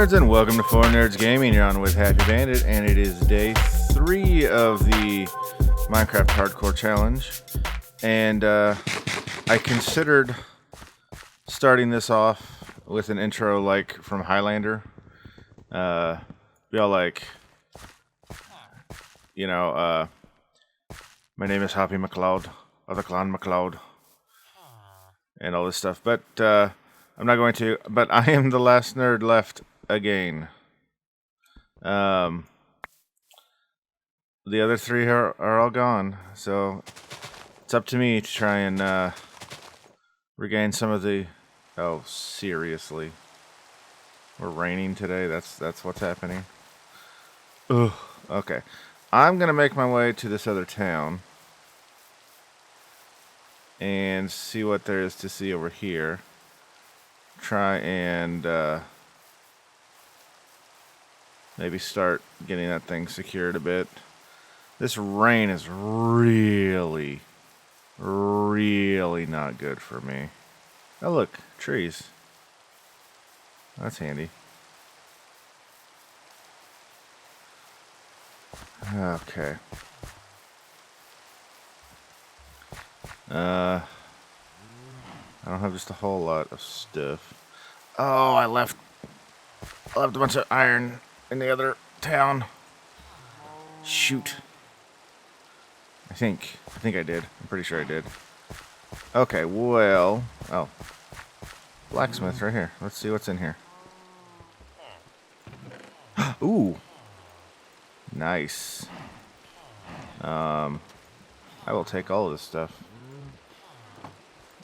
nerds, and welcome to 4Nerds Gaming. You're on with Happy Bandit, and it is day 3 of the Minecraft Hardcore Challenge. And I considered starting this off with an intro like from Highlander. Be all like, you know, my name is Happy McLeod, of the Clan McLeod, and all this stuff. But I'm not going to. But I am the last nerd left again. The other 3 are all gone, so it's up to me to try and regain some of the... Oh, seriously. We're raining today? That's what's happening? Ugh. Okay. I'm going to make my way to this other town and see what there is to see over here. Try and maybe start getting that thing secured a bit. This rain is really not good for me. Oh, look, trees. That's handy. Okay. I don't have just a whole lot of stuff. Oh, I left a bunch of iron in the other town. Shoot. I think I did. I'm pretty sure I did. Okay, well... Oh. Blacksmith right here. Let's see what's in here. Ooh. Nice. I will take all of this stuff.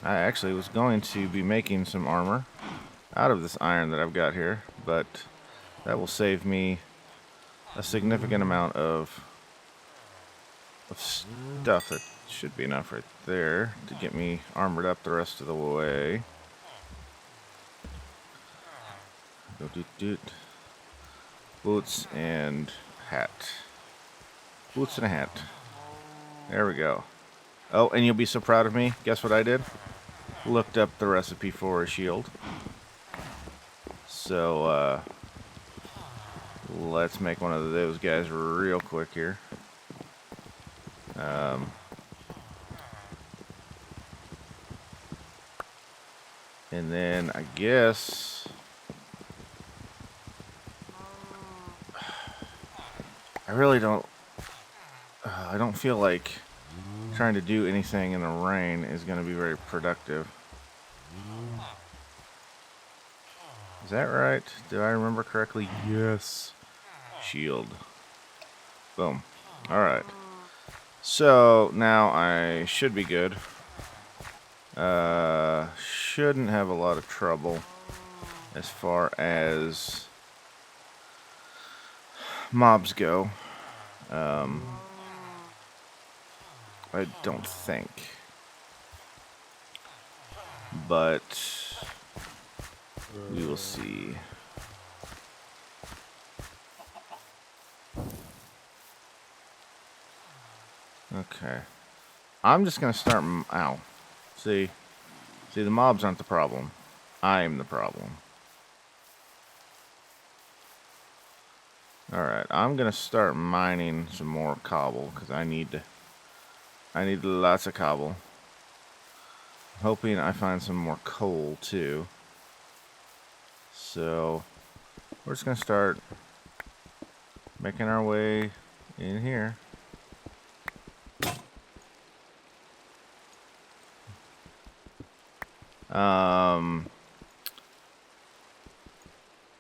I actually was going to be making some armor out of this iron that I've got here, but that will save me a significant amount of stuff. That should be enough right there to get me armored up the rest of the way. Boots and hat. Boots and a hat. There we go. Oh, and you'll be so proud of me. Guess what I did? Looked up the recipe for a shield. So, let's make one of those guys real quick here. And then I guess I really don't. I don't feel like trying to do anything in the rain is going to be very productive. Is that right? Do I remember correctly? Yes. Shield. Boom. Alright. So, now I should be good. Shouldn't have a lot of trouble as far as mobs go. I don't think. But we will see. Okay. I'm just going to start... Ow. See, the mobs aren't the problem. I'm the problem. Alright, I'm going to start mining some more cobble, because I need lots of cobble. I'm hoping I find some more coal, too. So, we're just going to start making our way in here.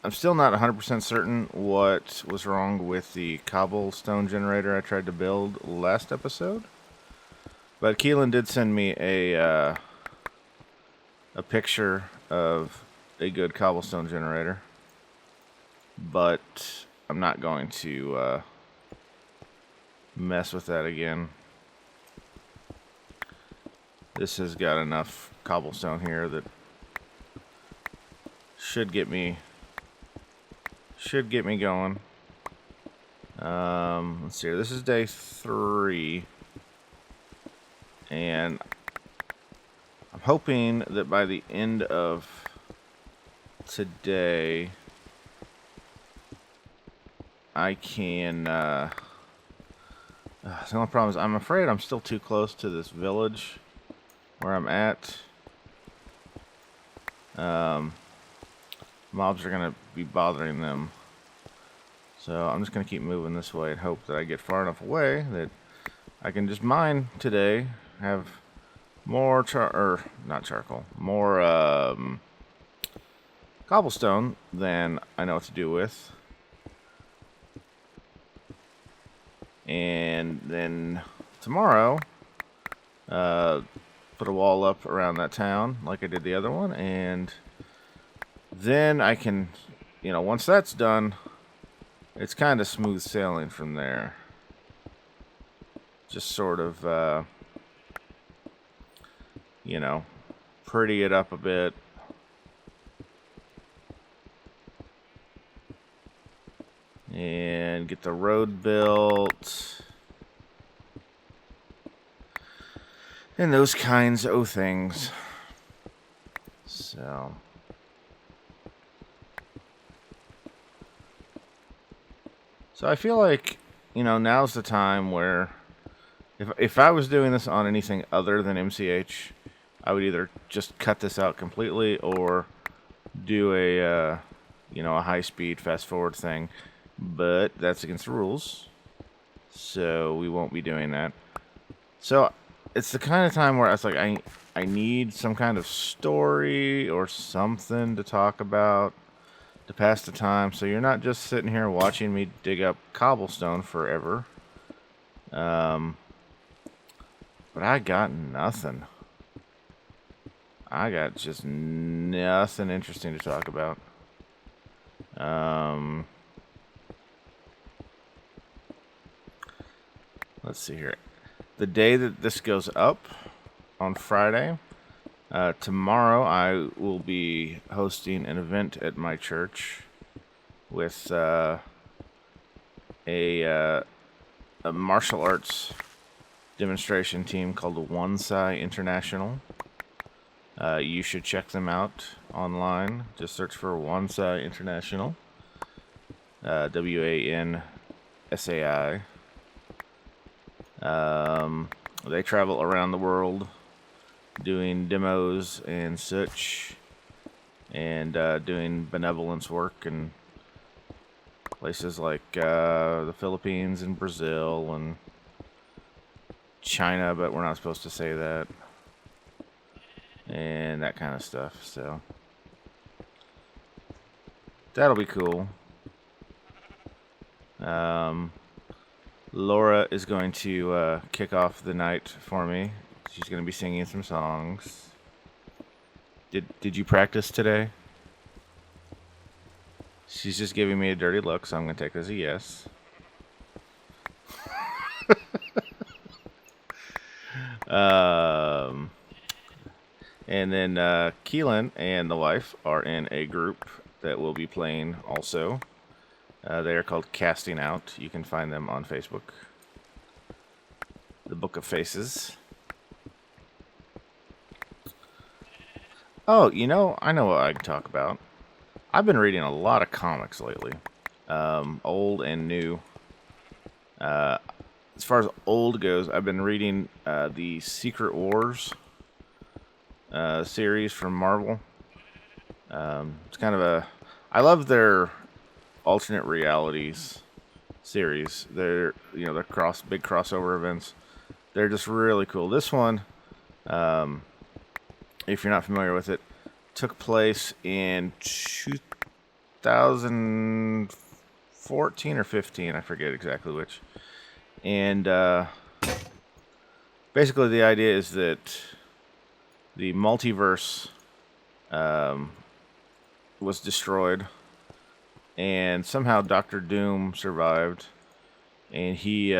I'm still not 100% certain what was wrong with the cobblestone generator I tried to build last episode. But Keelan did send me a picture of a good cobblestone generator. But I'm not going to mess with that again. This has got enough cobblestone here that should get me going. Let's see here. This is day 3. And I'm hoping that by the end of today I can, the only problem is I'm afraid I'm still too close to this village where I'm at. Mobs are going to be bothering them. So I'm just going to keep moving this way and hope that I get far enough away that I can just mine today, have more more cobblestone than I know what to do with. And then tomorrow, put a wall up around that town like I did the other one, and then I can, once that's done, it's kind of smooth sailing from there. Just sort of, pretty it up a bit. And get the road built. And those kinds of things. So I feel like, now's the time where if I was doing this on anything other than MCH, I would either just cut this out completely or do a high-speed fast-forward thing. But that's against the rules, so we won't be doing that. So it's the kind of time where I was like, I need some kind of story or something to talk about to pass the time, so you're not just sitting here watching me dig up cobblestone forever. But I got nothing. I got just nothing interesting to talk about. Let's see here. The day that this goes up on Friday, tomorrow I will be hosting an event at my church with a martial arts demonstration team called the One-Sai International. You should check them out online. Just search for One-Sai International. WANSAI. They travel around the world doing demos and such, and doing benevolence work in places like the Philippines and Brazil and China, but we're not supposed to say that, and that kind of stuff. So that'll be cool. Laura is going to kick off the night for me. She's going to be singing some songs. Did you practice today? She's just giving me a dirty look, so I'm going to take this as a yes. And then Keelan and the wife are in a group that will be playing also. They are called Casting Out. You can find them on Facebook. The Book of Faces. Oh, I know what I can talk about. I've been reading a lot of comics lately. Old and new. As far as old goes, I've been reading the Secret Wars series from Marvel. It's kind of I love their alternate realities series. They're big crossover events. They're just really cool. This one, if you're not familiar with it, took place in 2014 or 15. I forget exactly which. And basically the idea is that the multiverse was destroyed, and somehow Dr. Doom survived, and he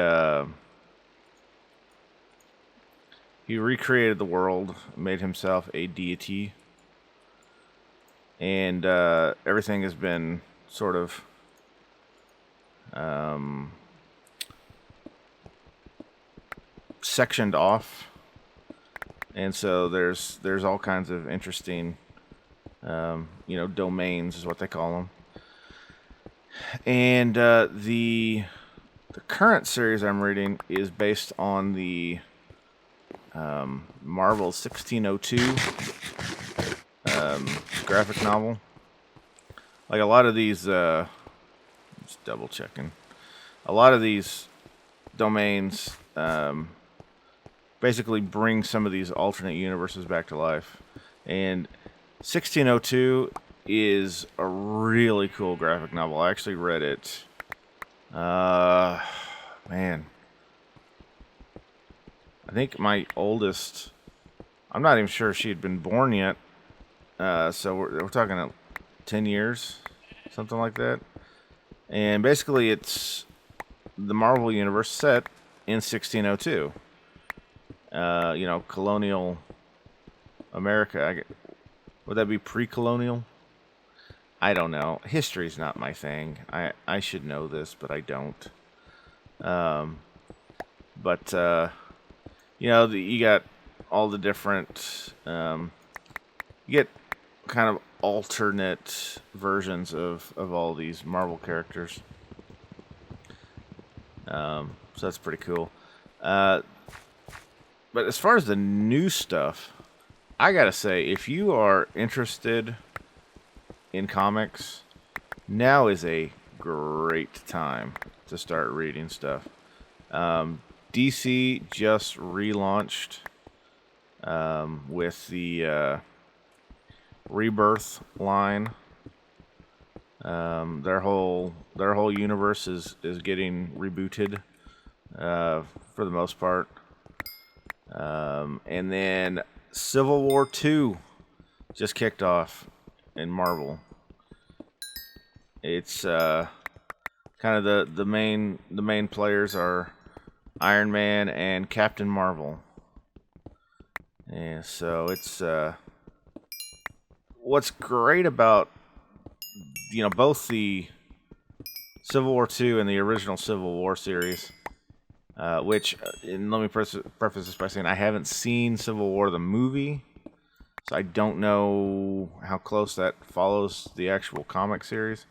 recreated the world, made himself a deity, and everything has been sort of sectioned off, and so there's all kinds of interesting domains is what they call them. And the current series I'm reading is based on the Marvel 1602 graphic novel. Like a lot of these, just double checking. A lot of these domains basically bring some of these alternate universes back to life. And 1602 is a really cool graphic novel. I actually read it. Man. I think my oldest, I'm not even sure she had been born yet. So we're talking 10 years, something like that. And basically it's the Marvel Universe set in 1602. Colonial America. Would that be pre-colonial? I don't know. History's not my thing. I should know this, but I don't. You got all the different. You get kind of alternate versions of all these Marvel characters. So that's pretty cool. But as far as the new stuff, I gotta say, if you are interested in comics, now is a great time to start reading stuff. DC just relaunched with the Rebirth line. Their whole universe is getting rebooted for the most part. And then Civil War 2 just kicked off in Marvel. It's kind of the main players are Iron Man and Captain Marvel. And so it's what's great about both the Civil War 2 and the original Civil War series, which, and let me preface this by saying I haven't seen Civil War the movie, so I don't know how close that follows the actual comic series.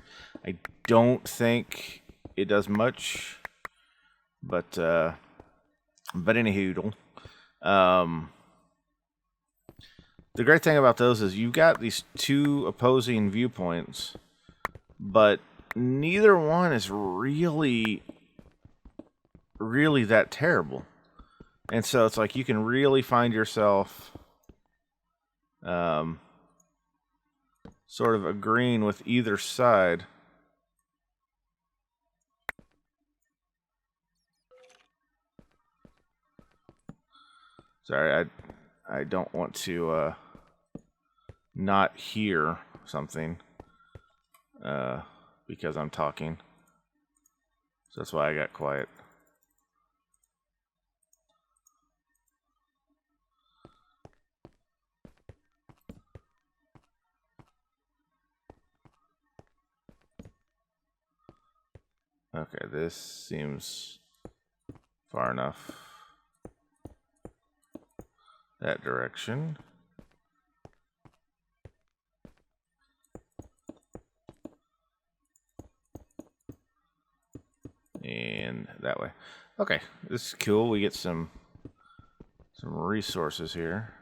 I don't think it does much, but anywho, the great thing about those is you've got these two opposing viewpoints, but neither one is really that terrible. And so it's like you can really find yourself sort of agreeing with either side. Sorry, I don't want to not hear something because I'm talking. So that's why I got quiet. Okay, this seems far enough. That direction. And that way. Okay, this is cool. We get some resources here.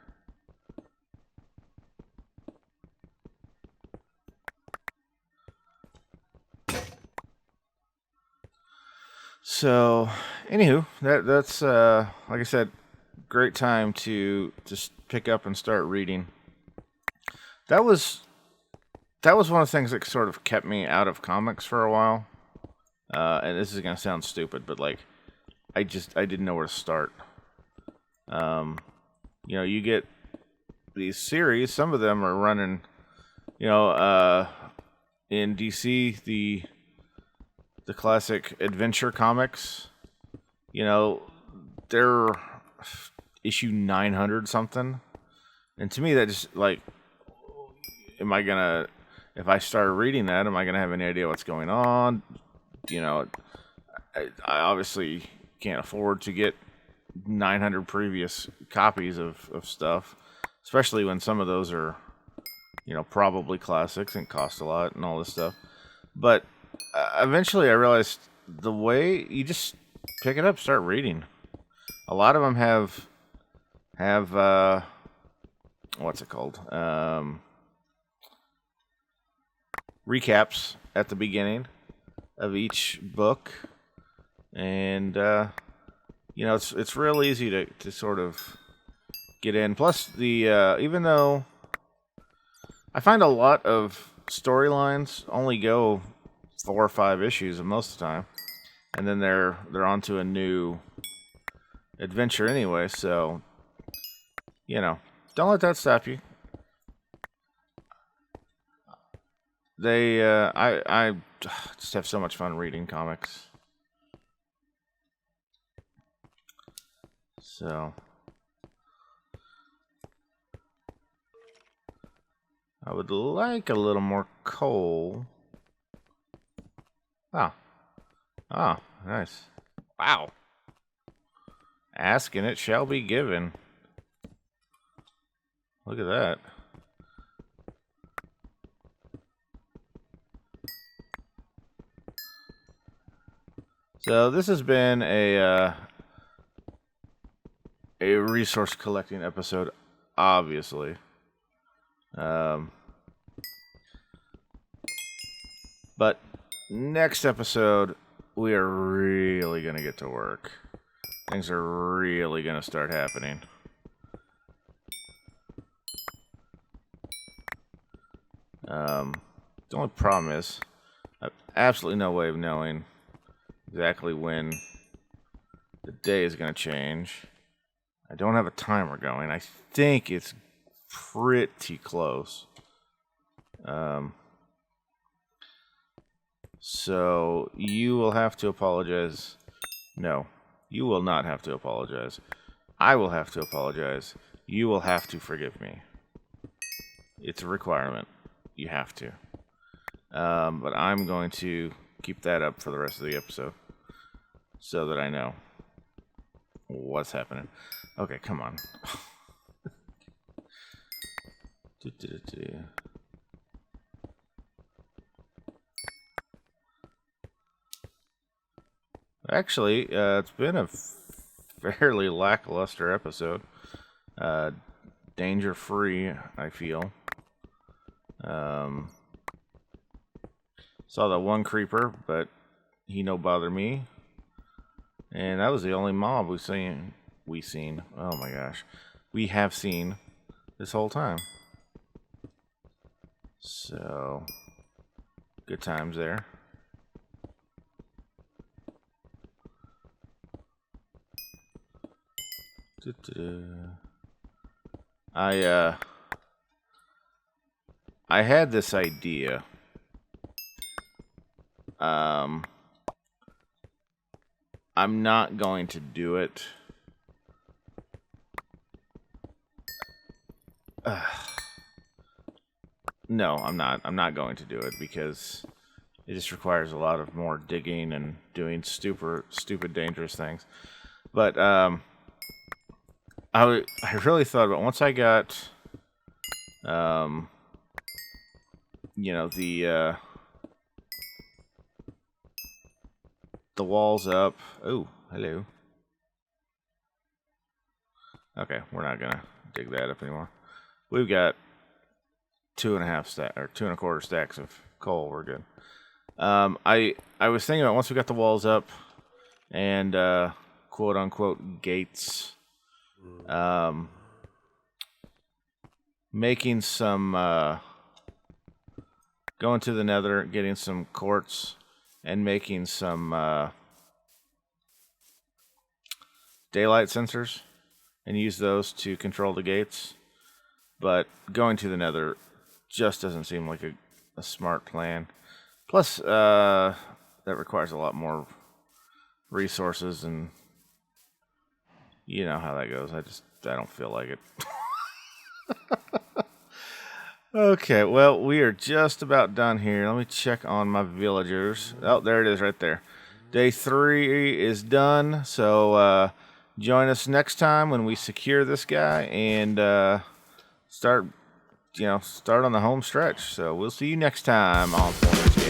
So, anywho, that's like I said, great time to just pick up and start reading. That was one of the things that sort of kept me out of comics for a while. And this is gonna sound stupid, but like, I didn't know where to start. You get these series. Some of them are running. In DC, the classic adventure comics. They're issue 900 something, and to me that just like, if I start reading that, am I gonna have any idea what's going on? I obviously can't afford to get 900 previous copies of stuff, especially when some of those are, probably classics and cost a lot and all this stuff. But eventually I realized the way you just pick it up, start reading. A lot of them have what's it called? Recaps at the beginning of each book, and it's real easy to sort of get in. Plus, the even though I find a lot of storylines only go 4 or 5 issues most of the time, and then they're on to a new adventure anyway. So, don't let that stop you. I just have so much fun reading comics. So, I would like a little more coal. Oh, nice. Wow. Ask and it shall be given. Look at that. So this has been a resource collecting episode, obviously. But next episode, we are really going to get to work. Things are really going to start happening. The only problem is, I have absolutely no way of knowing exactly when the day is going to change. I don't have a timer going. I think it's pretty close. So you will have to apologize. No, you will not have to apologize. I will have to apologize. You will have to forgive me. It's a requirement. You have to. But I'm going to keep that up for the rest of the episode so that I know what's happening. Okay, come on. Actually, it's been a fairly lackluster episode. Danger-free, I feel. Saw that one creeper, but he no bother me. And that was the only mob we seen. Oh my gosh. We have seen this whole time. So, good times there. I had this idea. I'm not going to do it. No, I'm not. I'm not going to do it because it just requires a lot of more digging and doing stupid, dangerous things. But I really thought about once I got, the walls up. Oh, hello. Okay, we're not gonna dig that up anymore. We've got 2.25 stacks of coal. We're good. I was thinking about once we got the walls up and quote unquote gates, making some going to the Nether, getting some quartz, and making some daylight sensors, and use those to control the gates. But going to the Nether just doesn't seem like a smart plan. Plus, that requires a lot more resources, and you know how that goes. I don't feel like it. Okay, well, we are just about done here. Let me check on my villagers. Oh, there it is right there. Day 3 is done, so join us next time when we secure this guy and start on the home stretch. So we'll see you next time on Full